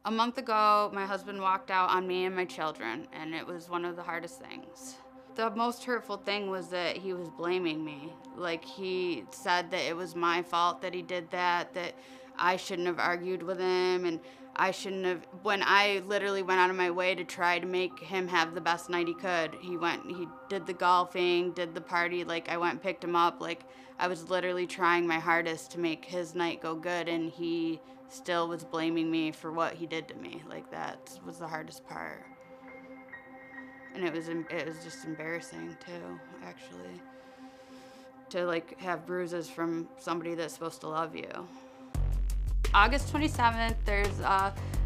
A month ago, my husband walked out on me and my children, and it was one of the hardest things. The most hurtful thing was that he was blaming me. Like, he said that it was my fault that he did that I shouldn't have argued with him, and I shouldn't have, when I literally went out of my way to try to make him have the best night he could. He did the golfing, did the party, like I went and picked him up, like I was literally trying my hardest to make his night go good, and he still was blaming me for what he did to me. Like, that was the hardest part. And it was just embarrassing too, actually, to like have bruises from somebody that's supposed to love you. August 27th, there's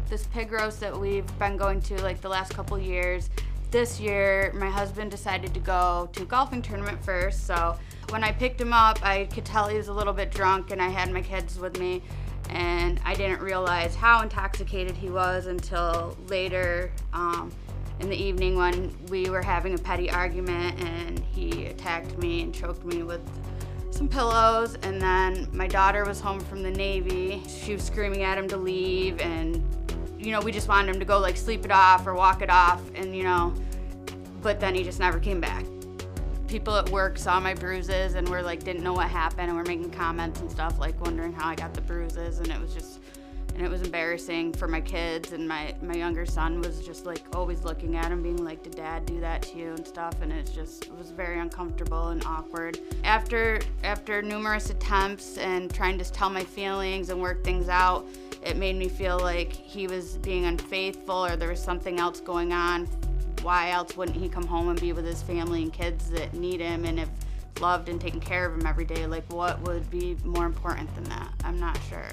this pig roast that we've been going to like the last couple years. This year, my husband decided to go to a golfing tournament first, so when I picked him up, I could tell he was a little bit drunk, and I had my kids with me, and I didn't realize how intoxicated he was until later in the evening when we were having a petty argument, and he attacked me and choked me with some pillows. And then my daughter was home from the Navy. She was screaming at him to leave, and we just wanted him to go like sleep it off or walk it off, and but then he just never came back. People at work saw my bruises and were like, didn't know what happened, and were making comments and stuff, like wondering how I got the bruises, and it was embarrassing for my kids, and my younger son was just like always looking at him being like, did dad do that to you and stuff, and it was very uncomfortable and awkward. After numerous attempts and trying to tell my feelings and work things out, it made me feel like he was being unfaithful or there was something else going on. Why else wouldn't he come home and be with his family and kids that need him and have loved and taken care of him every day? Like, what would be more important than that? I'm not sure.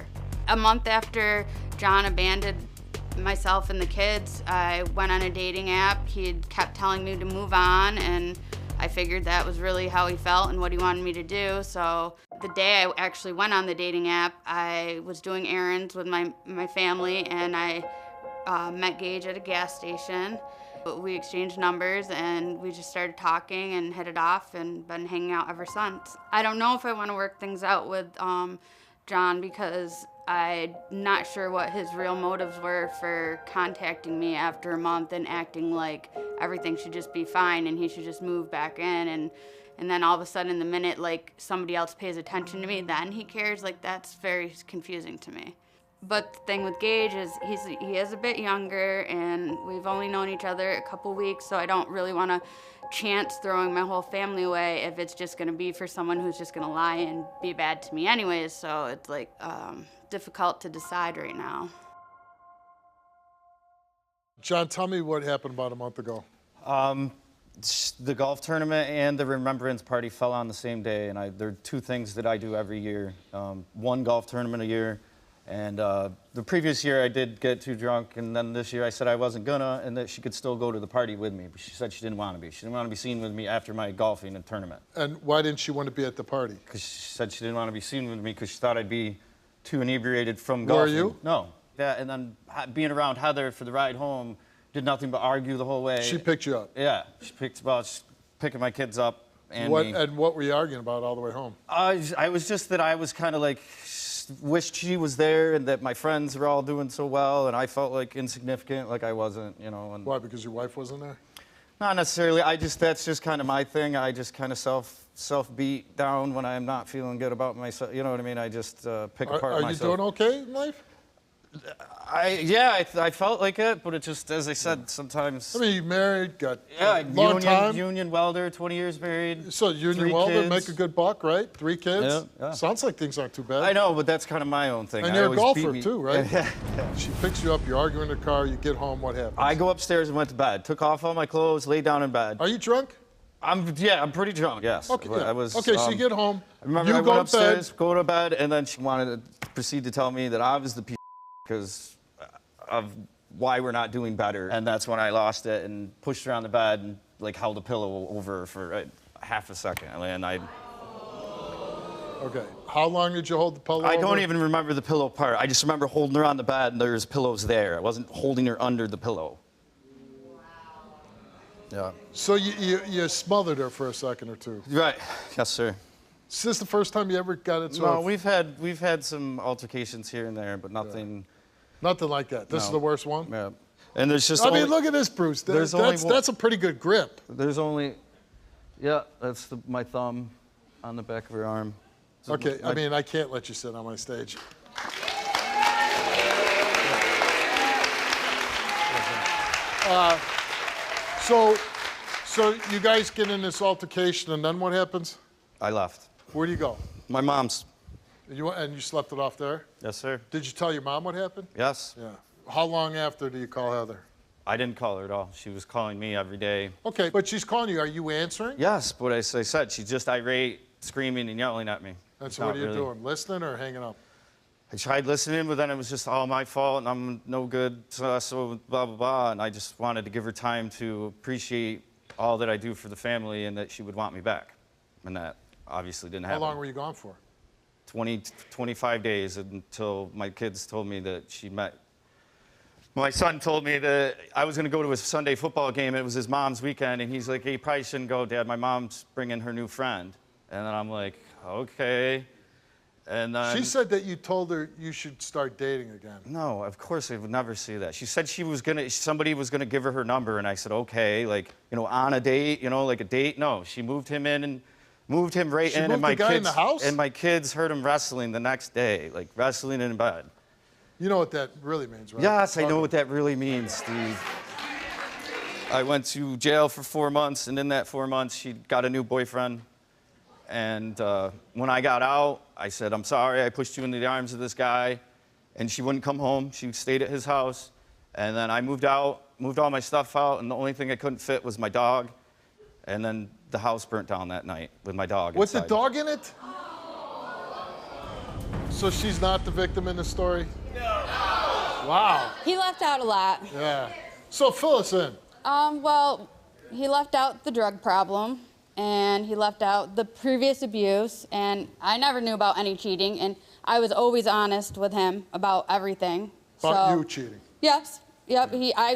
A month after John abandoned myself and the kids, I went on a dating app. He kept telling me to move on, and I figured that was really how he felt and what he wanted me to do. So the day I actually went on the dating app, I was doing errands with my family, and I met Gage at a gas station. We exchanged numbers, and we just started talking and hit it off, and been hanging out ever since. I don't know if I want to work things out with John, because I'm not sure what his real motives were for contacting me after a month and acting like everything should just be fine and he should just move back in, and then all of a sudden, the minute like somebody else pays attention to me, then he cares. Like, that's very confusing to me. But the thing with Gage is he is a bit younger, and we've only known each other a couple weeks, so I don't really want to chance throwing my whole family away if it's just going to be for someone who's just going to lie and be bad to me anyways. So it's like difficult to decide right now. John, tell me what happened about a month ago. The golf tournament and the remembrance party fell on the same day, and there are two things that I do every year. One golf tournament a year. And the previous year I did get too drunk, and then this year I said I wasn't gonna, and that she could still go to the party with me, but she said she didn't want to be. She didn't want to be seen with me after my golfing and tournament. And why didn't she want to be at the party? Because she said she didn't want to be seen with me because she thought I'd be too inebriated from golfing. Were you? No. Yeah, and then being around Heather for the ride home, did nothing but argue the whole way. She picked you up? Yeah, she's picking my kids up and me. And what were you arguing about all the way home? I was just that I was kind of like, wished she was there, and that my friends were all doing so well, and I felt like insignificant, like I wasn't, And why? Because your wife wasn't there? Not necessarily. That's just kind of my thing. I just kind of self beat down when I'm not feeling good about myself. You know what I mean? I just pick apart myself. Are you doing okay in life? I felt like it, but it just, as I said, sometimes. I mean, you married, got long time. Union welder, 20 years married. So union welder, make a good buck, right? 3 kids. Yeah. Sounds like things aren't too bad. I know, but that's kind of my own thing. And you're a golfer too, right? Yeah. She picks you up, you argue in the car, you get home, what happens? I go upstairs and went to bed. Took off all my clothes, laid down in bed. Are you drunk? I'm pretty drunk, yes. Okay, yeah. I was, okay, so you get home, I remember you I go went upstairs, bed. go to bed, and then she wanted to proceed to tell me that I was the piece because of why we're not doing better. And that's when I lost it and pushed her on the bed and like held a pillow over her for half a second. And Okay, how long did you hold the pillow I over? don't even remember the pillow part. I just remember holding her on the bed and there's pillows there. I wasn't holding her under the pillow. Yeah. So you smothered her for a second or two? Right, yes sir. Is this the first time you ever got into No, we've had some altercations here and there, but nothing Nothing like that. This is the worst one? Yeah. And there's just I mean, look at this, Bruce. That's a pretty good grip. There's only, yeah, that's my thumb on the back of her arm. So okay, I mean, I can't let you sit on my stage. So you guys get in this altercation, and then what happens? I left. Where do you go? My mom's. And you slept it off there? Yes, sir. Did you tell your mom what happened? Yes. Yeah. How long after do you call Heather? I didn't call her at all. She was calling me every day. Okay, but she's calling you. Are you answering? Yes, but as I said, she's just irate, screaming and yelling at me. And so what are you doing? Listening or hanging up? I tried listening, but then it was just all my fault, and I'm no good, so blah, blah, blah. And I just wanted to give her time to appreciate all that I do for the family and that she would want me back. And that obviously didn't happen. How long were you gone for? 25 days until my kids told me that she met. My son told me that I was going to go to a Sunday football game. It was his mom's weekend, and he's like, hey, you probably shouldn't go, Dad. My mom's bringing her new friend. And then I'm like, okay. And then, she said that you told her you should start dating again. No, of course I would never say that. She said somebody was gonna give her number, and I said, okay, like, on a date, like a date. No, she moved him in and moved him right in, and my kids in the house? And my kids heard him wrestling the next day, like wrestling in bed. You know what that really means, right? Yes, I know what that really means, Steve. I went to jail for 4 months, and in that 4 months, she got a new boyfriend. And when I got out, I said, I'm sorry, I pushed you into the arms of this guy. And she wouldn't come home. She stayed at his house. And then I moved out, moved all my stuff out, and the only thing I couldn't fit was my dog. And then the house burnt down that night with my dog With inside. the dog in it? So she's not the victim in the story? No. Wow. He left out a lot. Yeah. So fill us in. Well, he left out the drug problem, and he left out the previous abuse, and I never knew about any cheating, and I was always honest with him about everything. About you cheating? Yes. Yep.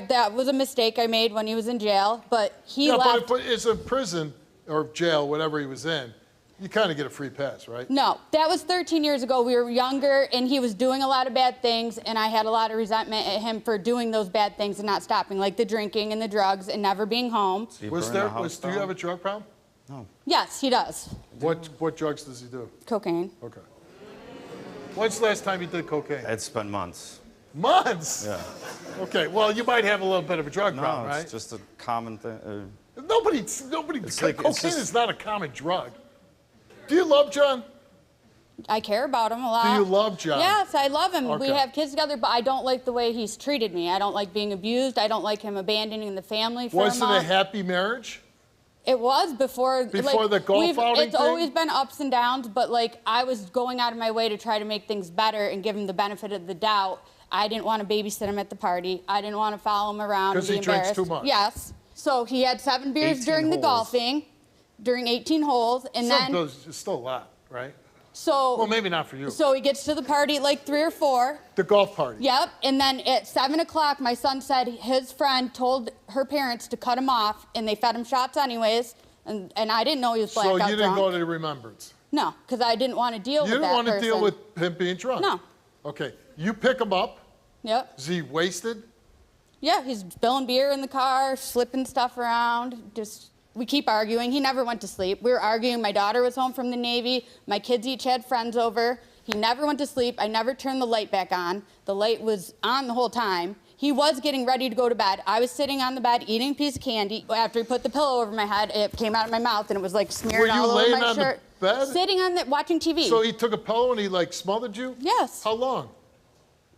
That was a mistake I made when he was in jail, but he left. But it's in prison or jail, whatever he was in, you kind of get a free pass, right? No, that was 13 years ago. We were younger, and he was doing a lot of bad things, and I had a lot of resentment at him for doing those bad things and not stopping, like the drinking and the drugs and never being home. Do you have a drug problem? No. Yes, he does. What drugs does he do? Cocaine. Okay. When's the last time you did cocaine? It's been months. Months? Yeah. Okay, well, you might have a little bit of a drug problem, right? It's just a common thing. Cocaine is not a common drug. Do you love John? I care about him a lot. Do you love John? Yes, I love him. Okay. We have kids together, but I don't like the way he's treated me. I don't like being abused. I don't like him abandoning the family for a month. Was it a happy marriage? It was before the golf outing It's always been ups and downs, but I was going out of my way to try to make things better and give him the benefit of the doubt. I didn't want to babysit him at the party. I didn't want to follow him around and be embarrassed. Because he drinks too much. Yes. So he had 7 beers during the golfing, during 18 holes, and It's still a lot, right? So. Well, maybe not for you. So he gets to the party at 3 or 4. The golf party. Yep. And then at 7 o'clock, my son said his friend told her parents to cut him off, and they fed him shots anyways. And I didn't know he was blackout drunk. So you didn't go to the remembrance? No, because I didn't want to deal with that person. You didn't want to deal with him being drunk? No. Okay. You pick him up. Yep. Is he wasted? Yeah, he's spilling beer in the car, slipping stuff around. We keep arguing. He never went to sleep. We were arguing. My daughter was home from the Navy. My kids each had friends over. He never went to sleep. I never turned the light back on. The light was on the whole time. He was getting ready to go to bed. I was sitting on the bed eating a piece of candy. After he put the pillow over my head, it came out of my mouth, and it was smeared all over my shirt. Were you laying on the bed? Sitting on watching TV. So he took a pillow and he smothered you? Yes. How long?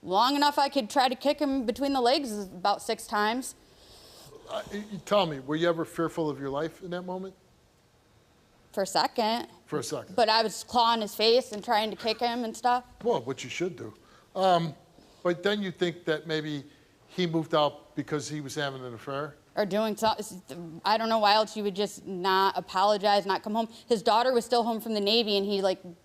Long enough I could try to kick him between the legs about 6 times. Tell me, were you ever fearful of your life in that moment? For a second. For a second. But I was clawing his face and trying to kick him and stuff. Well, what you should do. But then you think that maybe he moved out because he was having an affair? Or doing something. I don't know why else you would just not apologize, not come home. His daughter was still home from the Navy, and he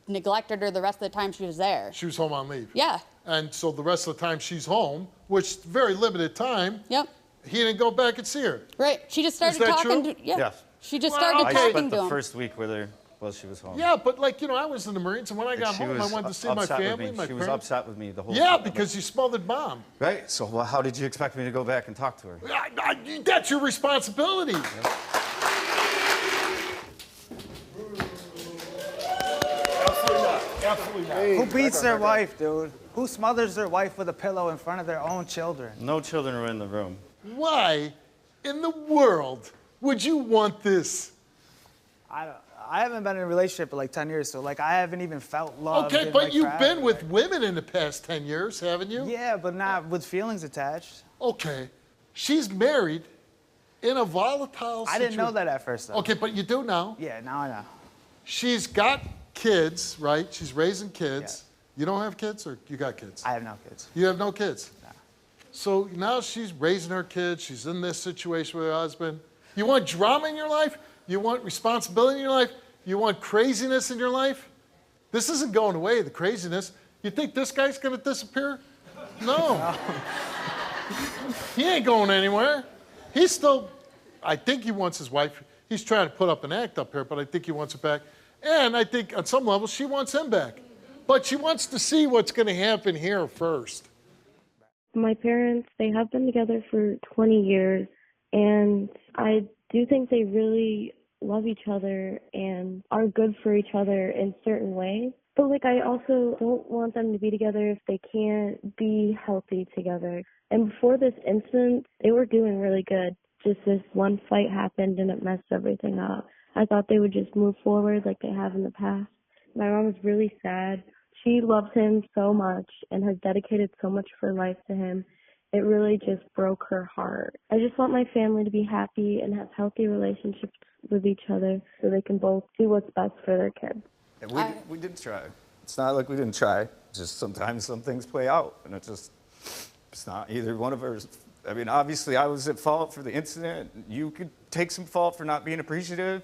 neglected her the rest of the time she was there. She was home on leave? Yeah. And so the rest of the time she's home, which very limited time. Yep. He didn't go back and see her. Right. She just started talking. True? Yeah. Yes. She just started I talking spent to him. the first week with her. while she was home. Yeah, but like, you know, I was in the Marines, and when I got She home, I was wanted to see my upset with family, me. my She was parents. upset with me the whole Yeah, time. because you smothered mom. Right, so how did you expect me to go back and talk to her? That's your responsibility. Absolutely not. Who beats their wife, dude? Who smothers their wife with a pillow in front of their own children? No children were in the room. Why in the world would you want this? I haven't been in a relationship for like 10 years, so like I haven't even felt love. Okay, but you've been with women in the past 10 years, haven't you? Yeah, but not with feelings attached. Okay. She's married in a volatile situation. I didn't know that at first, though. Okay, but you do now. Yeah, now I know. She's got kids, right? She's raising kids. You don't have kids, or you got kids? I have no kids. You have no kids? No. So now she's raising her kids. She's in this situation with her husband. You want drama in your life? You want responsibility in your life? You want craziness in your life? This isn't going away, the craziness. You think this guy's going to disappear? No. He ain't going anywhere. He's still, I think he wants his wife. He's trying to put up an act up here, but I think he wants her back. And I think on some level, she wants him back. But she wants to see what's going to happen here first. My parents, they have been together for 20 years, and I do think they really love each other and are good for each other in certain ways. But like, I also don't want them to be together if they can't be healthy together. And before this incident, they were doing really good. Just this one fight happened and it messed everything up. I thought they would just move forward like they have in the past. My mom was really sad. She loves him so much and has dedicated so much of her life to him. It really just broke her heart. I just want my family to be happy and have healthy relationships with each other so they can both do what's best for their kids. We did try. It's not like we didn't try. Just sometimes some things play out, and it's not either one of ours. I mean, obviously, I was at fault for the incident. You could take some fault for not being appreciative,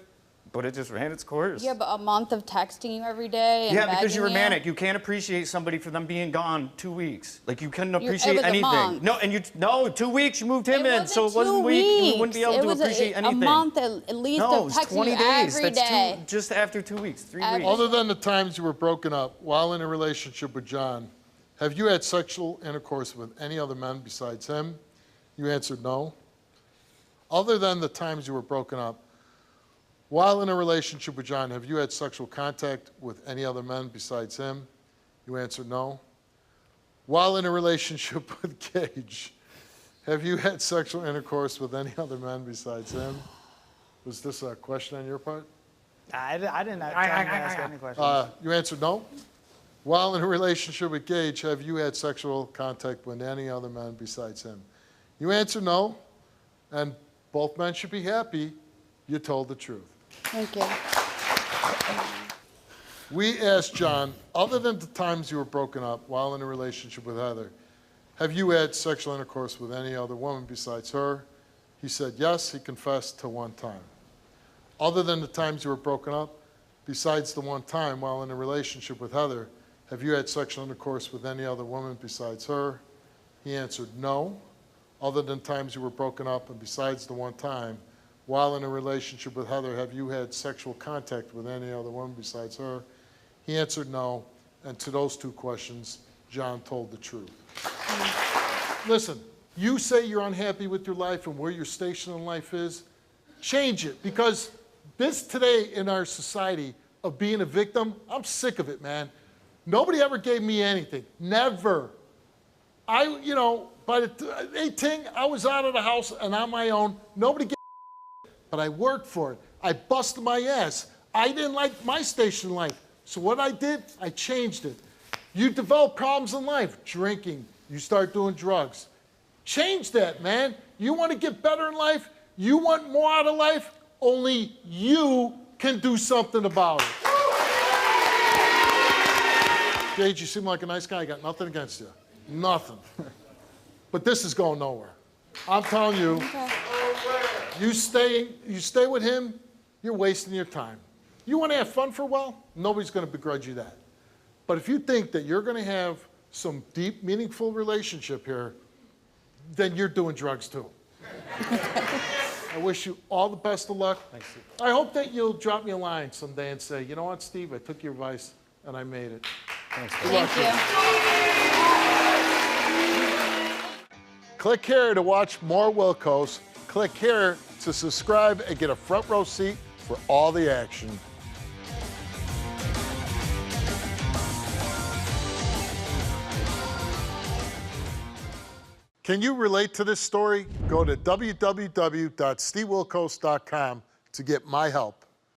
but it just ran its course. Yeah, but a month of texting you every day and yeah, because you were begging manic. You can't appreciate somebody for them being gone 2 weeks. Like, you couldn't appreciate it was anything. a month. No, 2 weeks. You moved him in, so it wasn't 2 a week. You wouldn't be able It to was appreciate anything. a month at least No, of it's texting 20 you days. every That's day. just after 2 weeks, 3 Every- weeks. Other than the times you were broken up while in a relationship with John, have you had sexual intercourse with any other men besides him? You answered no. Other than the times you were broken up, while in a relationship with John, have you had sexual contact with any other men besides him? You answered no. While in a relationship with Gage, have you had sexual intercourse with any other men besides him? Was this a question on your part? I didn't ask any questions. You answered no. While in a relationship with Gage, have you had sexual contact with any other men besides him? You answered no, and both men should be happy. You told the truth. Thank you. We asked John, other than the times you were broken up while in a relationship with Heather, have you had sexual intercourse with any other woman besides her? He said yes. He confessed to one time. Other than the times you were broken up, besides the one time while in a relationship with Heather, have you had sexual intercourse with any other woman besides her? He answered no. Other than times you were broken up and besides the one time, while in a relationship with Heather, have you had sexual contact with any other woman besides her? He answered no. And to those two questions, John told the truth. Listen, you say you're unhappy with your life and where your station in life is, change it, because this today in our society of being a victim, I'm sick of it, man. Nobody ever gave me anything. Never. By the 18, I was out of the house and on my own. Nobody gave me, but I worked for it. I busted my ass. I didn't like my station in life. So what I did, I changed it. You develop problems in life, drinking, you start doing drugs. Change that, man. You want to get better in life? You want more out of life? Only you can do something about it. Gage, you seem like a nice guy. I got nothing against you. Nothing. But this is going nowhere. I'm telling you, Okay. you stay with him, you're wasting your time. You want to have fun for a while? Nobody's going to begrudge you that. But if you think that you're going to have some deep, meaningful relationship here, then you're doing drugs too. I wish you all the best of luck. Thanks, Steve. I hope that you'll drop me a line someday and say, you know what, Steve, I took your advice and I made it. Thanks, Good luck to you. Click here to watch more Wilkos. Click here to subscribe and get a front row seat for all the action. Can you relate to this story? Go to www.stevewilkos.com to get my help.